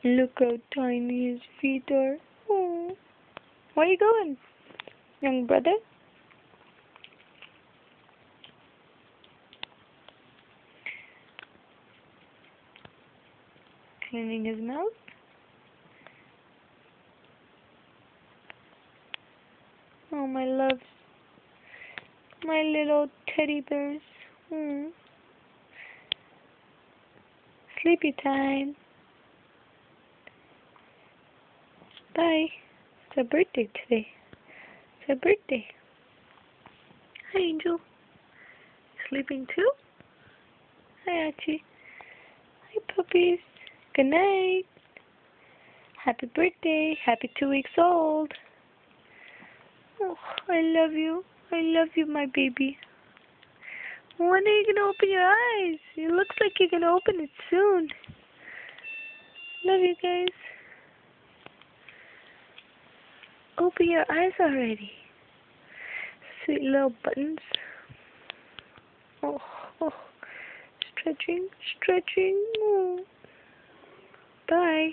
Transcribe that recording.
Look how tiny his feet are. Oh. Where are you going, young brother? Cleaning his mouth. Oh, my loves. My little teddy bears. Sleepy time. Bye. It's her birthday today. It's her birthday. Hi, Angel. Sleeping too? Hi, Archie. Hi, puppies. Good night. Happy birthday. Happy 2 weeks old. Oh, I love you. I love you, my baby. When are you going to open your eyes? It looks like you're going to open it soon. Love you guys. Open your eyes already. Sweet little buttons. Oh, oh. Stretching, stretching. Oh. Bye.